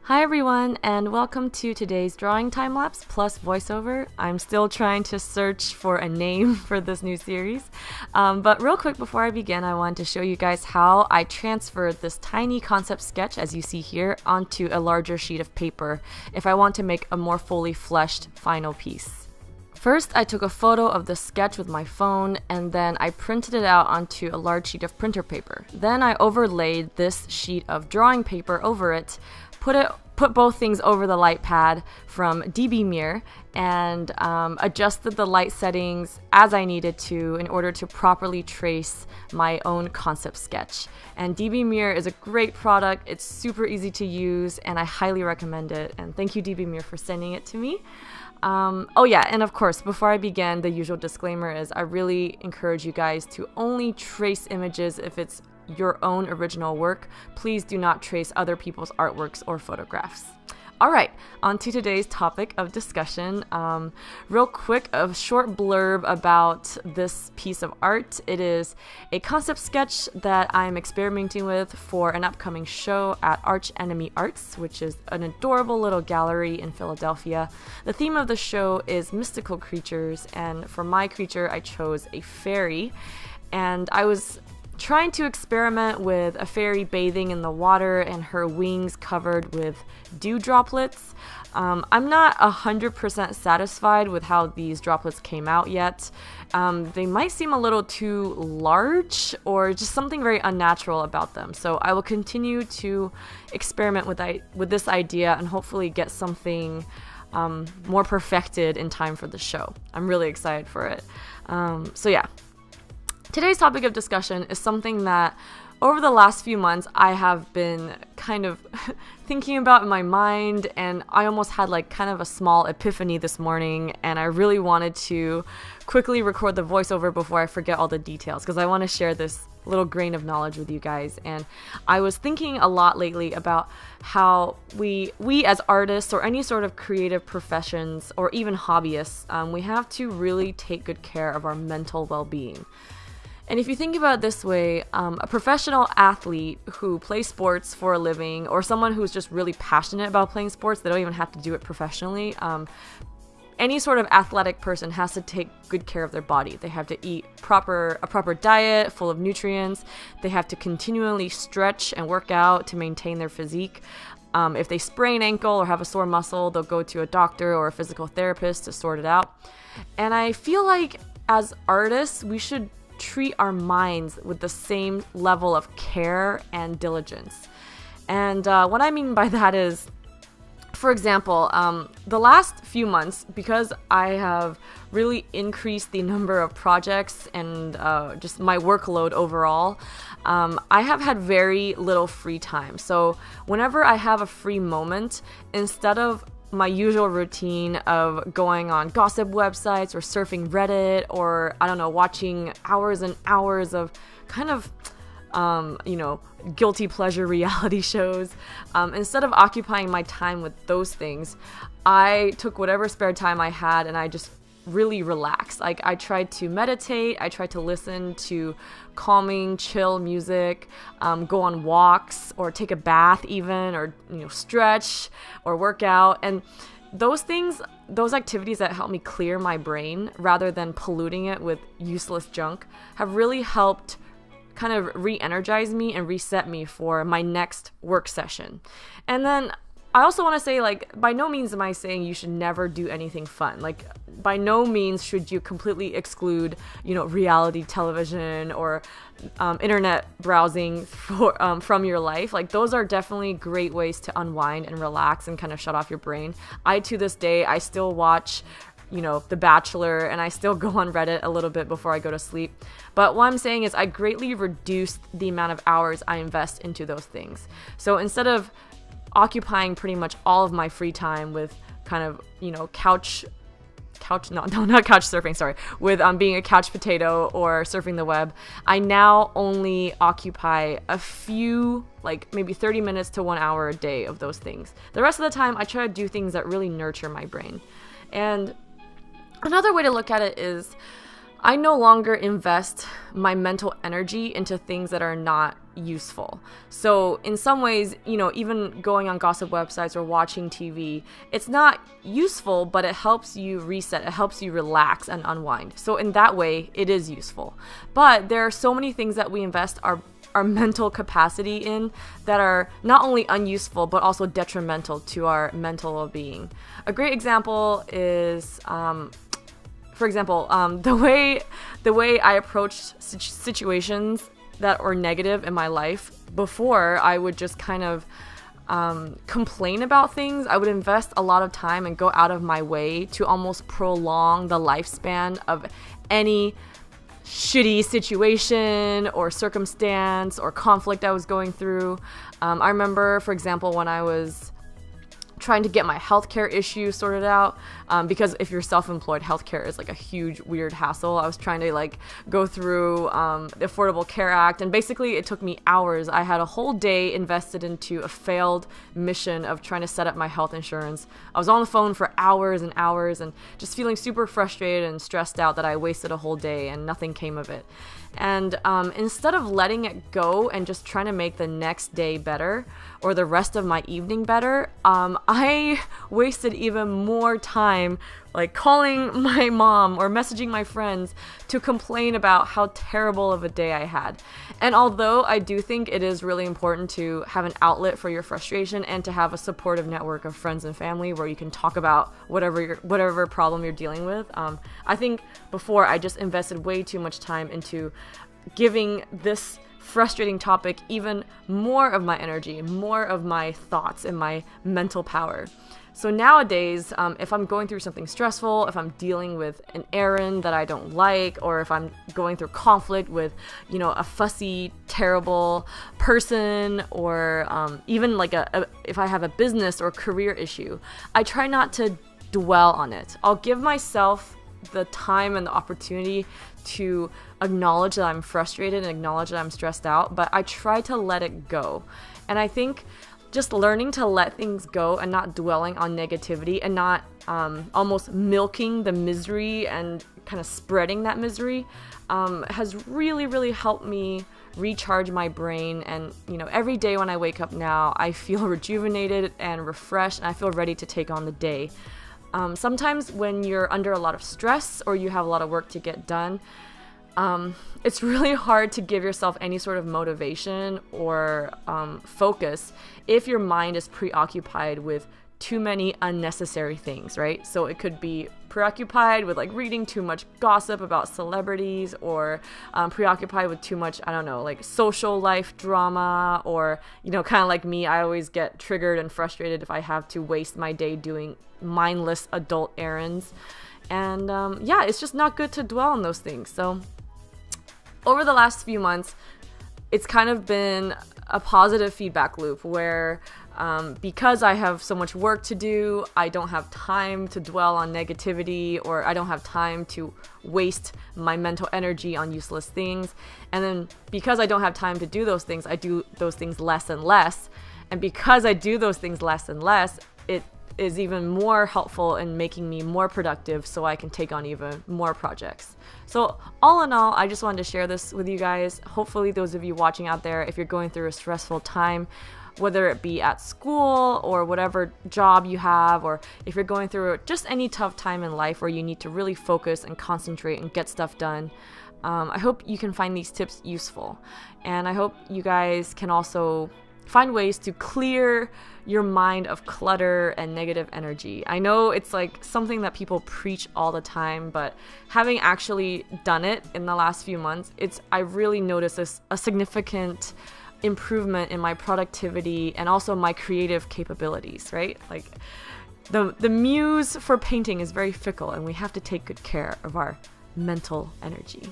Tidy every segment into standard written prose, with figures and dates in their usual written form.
Hi everyone, and welcome to today's drawing time-lapse plus voiceover. I'm still trying to search for a name for this new series. But real quick before I begin, I wanted to show you guys how I transferred this tiny concept sketch, as you see here, onto a larger sheet of paper if I want to make a more fully fleshed final piece. First, I took a photo of the sketch with my phone, and then I printed it out onto a large sheet of printer paper. Then I overlaid this sheet of drawing paper over it, put both things over the light pad from DB Mirror, and adjusted the light settings as I needed to in order to properly trace my own concept sketch. And DB Mirror is a great product. It's super easy to use, and I highly recommend it. And thank you, DB Mirror, for sending it to me. Oh yeah, and of course, before I begin, the usual disclaimer is I really encourage you guys to only trace images if it's your own original work. Please do not trace other people's artworks or photographs. Alright, on to today's topic of discussion. Real quick, a short blurb about this piece of art. It is a concept sketch that I'm experimenting with for an upcoming show at Arch Enemy Arts, which is an adorable little gallery in Philadelphia. The theme of the show is mystical creatures, and for my creature I chose a fairy, and I was trying to experiment with a fairy bathing in the water and her wings covered with dew droplets. I'm not 100% satisfied with how these droplets came out yet. They might seem a little too large or just something very unnatural about them. So I will continue to experiment with this idea and hopefully get something more perfected in time for the show. I'm really excited for it. So yeah. Today's topic of discussion is something that over the last few months I have been kind of thinking about in my mind, and I almost had like kind of a small epiphany this morning, and I really wanted to quickly record the voiceover before I forget all the details because I want to share this little grain of knowledge with you guys. And I was thinking a lot lately about how we as artists or any sort of creative professions or even hobbyists, we have to really take good care of our mental well-being. And if you think about it this way, a professional athlete who plays sports for a living, or someone who's just really passionate about playing sports, they don't even have to do it professionally, any sort of athletic person has to take good care of their body. They have to eat a proper diet full of nutrients. They have to continually stretch and work out to maintain their physique. If they sprain an ankle or have a sore muscle, they'll go to a doctor or a physical therapist to sort it out. And I feel like as artists, we should treat our minds with the same level of care and diligence. And what I mean by that is, for example, the last few months, because I have really increased the number of projects and just my workload overall, I have had very little free time. So whenever I have a free moment, instead of my usual routine of going on gossip websites or surfing Reddit or, I don't know, watching hours and hours of kind of, guilty pleasure reality shows, instead of occupying my time with those things, I took whatever spare time I had and I just really relaxed. Like, I tried to meditate, I tried to listen to calming, chill music, go on walks or take a bath even, or stretch or work out. And those things, those activities that help me clear my brain rather than polluting it with useless junk, have really helped kind of re-energize me and reset me for my next work session. And then I also want to say, like, by no means am I saying you should never do anything fun. Like, by no means should you completely exclude, reality television or internet browsing from your life. Like, those are definitely great ways to unwind and relax and kind of shut off your brain. To this day, I still watch The Bachelor, and I still go on Reddit a little bit before I go to sleep. But what I'm saying is I greatly reduced the amount of hours I invest into those things. So instead of occupying pretty much all of my free time with kind of, not couch surfing, sorry, with being a couch potato or surfing the web, I now only occupy a few, like maybe 30 minutes to 1 hour a day of those things. The rest of the time, I try to do things that really nurture my brain. And another way to look at it is, I no longer invest my mental energy into things that are not useful. So in some ways, even going on gossip websites or watching TV, it's not useful, but it helps you reset, it helps you relax and unwind. So in that way, it is useful. But there are so many things that we invest our mental capacity in that are not only unuseful, but also detrimental to our mental well-being. A great example is, for example, the way I approached situations that were negative in my life. Before, I would just kind of complain about things. I would invest a lot of time and go out of my way to almost prolong the lifespan of any shitty situation or circumstance or conflict I was going through. I remember, for example, when I was trying to get my healthcare issue sorted out, because if you're self-employed, healthcare is like a huge weird hassle. I was trying to go through the Affordable Care Act, and basically it took me hours. I had a whole day invested into a failed mission of trying to set up my health insurance. I was on the phone for hours and hours and just feeling super frustrated and stressed out that I wasted a whole day and nothing came of it. And instead of letting it go and just trying to make the next day better or the rest of my evening better, I wasted even more time calling my mom or messaging my friends to complain about how terrible of a day I had. And although I do think it is really important to have an outlet for your frustration and to have a supportive network of friends and family where you can talk about whatever problem you're dealing with, I think before I just invested way too much time into giving this frustrating topic even more of my energy, more of my thoughts and my mental power. So nowadays, if I'm going through something stressful, if I'm dealing with an errand that I don't like, or if I'm going through conflict with, a fussy, terrible person, or even if I have a business or career issue, I try not to dwell on it. I'll give myself the time and the opportunity to acknowledge that I'm frustrated and acknowledge that I'm stressed out, but I try to let it go. And I think just learning to let things go and not dwelling on negativity and not almost milking the misery and kind of spreading that misery has really, really helped me recharge my brain. And every day when I wake up now, I feel rejuvenated and refreshed, and I feel ready to take on the day. Sometimes when you're under a lot of stress or you have a lot of work to get done, it's really hard to give yourself any sort of motivation or focus if your mind is preoccupied with too many unnecessary things, right? So it could be preoccupied with reading too much gossip about celebrities, or preoccupied with too much, social life drama, or, kind of like me, I always get triggered and frustrated if I have to waste my day doing mindless adult errands. And it's just not good to dwell on those things. So over the last few months, it's kind of been a positive feedback loop where because I have so much work to do, I don't have time to dwell on negativity, or I don't have time to waste my mental energy on useless things. And then because I don't have time to do those things, I do those things less and less. And because I do those things less and less, it is even more helpful in making me more productive so I can take on even more projects. So all in all, I just wanted to share this with you guys. Hopefully those of you watching out there, if you're going through a stressful time, whether it be at school or whatever job you have, or if you're going through just any tough time in life where you need to really focus and concentrate and get stuff done, I hope you can find these tips useful. And I hope you guys can also find ways to clear your mind of clutter and negative energy. I know it's something that people preach all the time, but having actually done it in the last few months, I really noticed a significant improvement in my productivity and also my creative capabilities, right? The muse for painting is very fickle, and we have to take good care of our mental energy.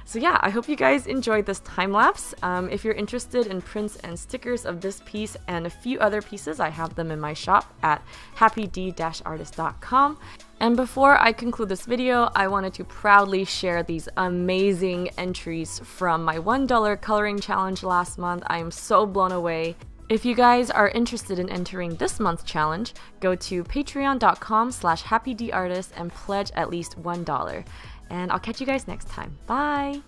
So yeah, I hope you guys enjoyed this time lapse. If you're interested in prints and stickers of this piece and a few other pieces, I have them in my shop at happyd-artist.com. And before I conclude this video, I wanted to proudly share these amazing entries from my $1 coloring challenge last month. I am so blown away. If you guys are interested in entering this month's challenge, go to patreon.com/happydartist and pledge at least $1. And I'll catch you guys next time. Bye!